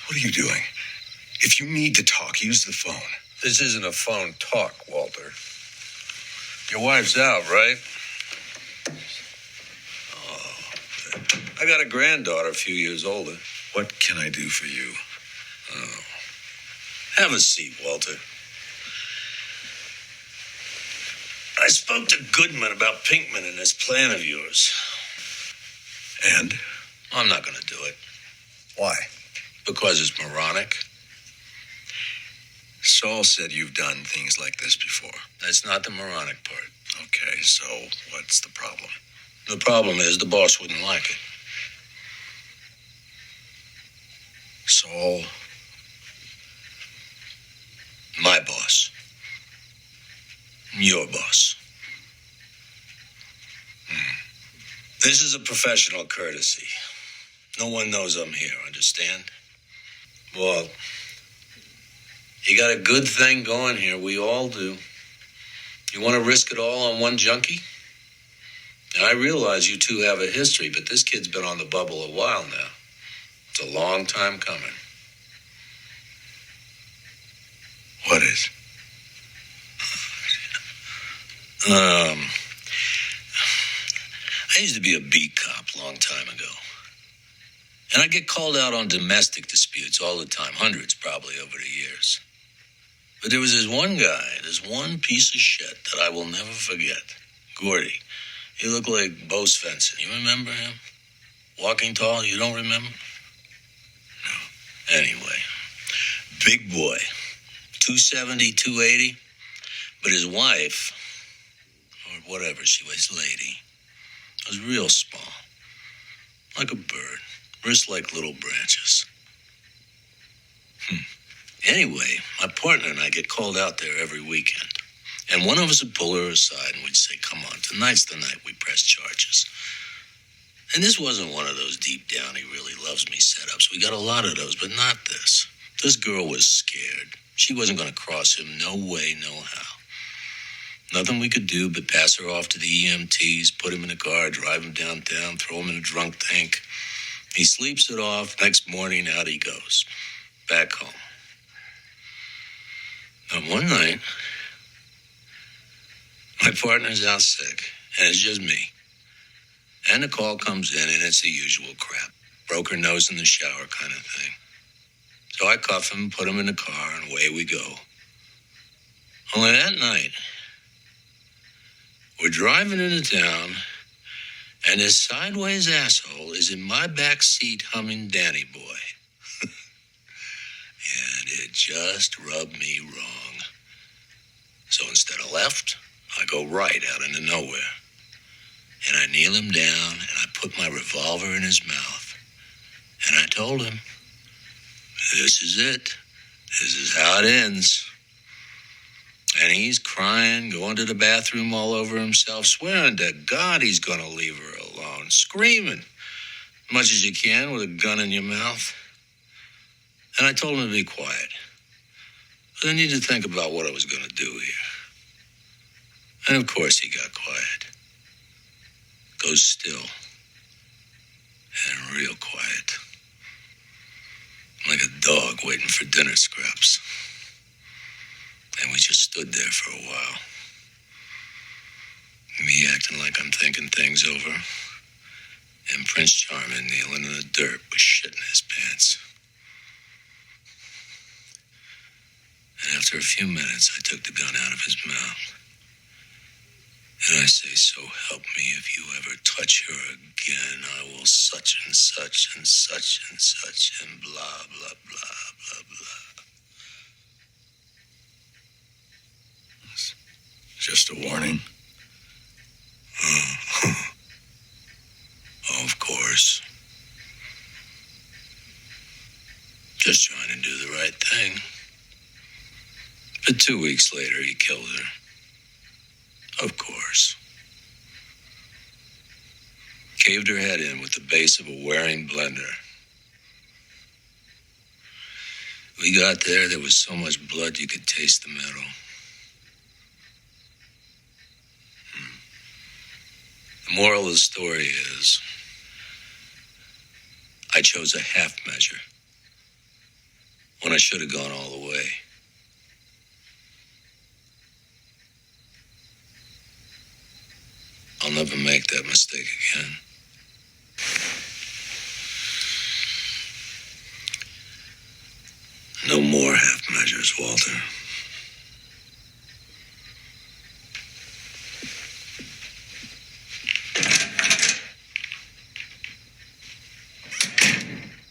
What are you doing? If you need to talk, use the phone. This isn't a phone talk, Walter. Your wife's out, right? Oh, I got a granddaughter a few years older. What can I do for you? Oh. Have a seat, Walter. I spoke to Goodman about Pinkman and this plan of yours. And? I'm not going to do it. Why? Because it's moronic. Saul said you've done things like this before. That's not the moronic part. Okay, so what's the problem? The problem is the boss wouldn't like it. Saul? My boss. Your boss. This is a professional courtesy. No one knows I'm here, understand? Well, you got a good thing going here. We all do. You want to risk it all on one junkie? Now, I realize you two have a history, but this kid's been on the bubble a while now. It's a long time coming. What is? I used to be a beat cop a long time ago. And I get called out on domestic disputes all the time, hundreds probably over the years. But there was this one guy, this one piece of shit that I will never forget. Gordy. He looked like Bo Svensson. You remember him? Walking tall, you don't remember? No. Anyway, big boy. 270, 280. But his wife, or whatever she was, lady, was real small. Like a bird. Wrists like little branches. Anyway, my partner and I get called out there every weekend. And one of us would pull her aside and we'd say, come on, tonight's the night we press charges. And this wasn't one of those deep down, he really loves me setups. We got a lot of those, but not this. This girl was scared. She wasn't going to cross him, no way, no how. Nothing we could do but pass her off to the EMTs, put him in a car, drive him downtown, throw him in a drunk tank. He sleeps it off. Next morning, out he goes. Back home. Now, one night, my partner's out sick, and it's just me. And the call comes in, and it's the usual crap. Broke her nose in the shower kind of thing. So I cuff him, put him in the car, and away we go. Only that night, we're driving into town, and this sideways asshole is in my back seat humming Danny Boy. And it just rubbed me wrong. So instead of left, I go right out into nowhere. And I kneel him down, and I put my revolver in his mouth. And I told him, this is it. This is how it ends. And he's crying, going to the bathroom all over himself, swearing to God he's going to leave her alone, screaming as much as you can with a gun in your mouth. And I told him to be quiet. But I needed to think about what I was going to do here. And of course he got quiet. Goes still. And real quiet. Like a dog waiting for dinner scraps. And we just stood there for a while. Me acting like I'm thinking things over. And Prince Charming kneeling in the dirt with shit in his pants. And after a few minutes, I took the gun out of his mouth. And I say, so help me, if you ever touch her again, I will such and such and such and such and blah, blah, blah, blah, blah. Just a warning. Of course. Just trying to do the right thing. But 2 weeks later, he killed her. Of course. Caved her head in with the base of a Waring blender. We got there was so much blood you could taste the metal. The moral of the story is, I chose a half measure. when I should have gone all the way. I'll never make that mistake again. No more half measures, Walter.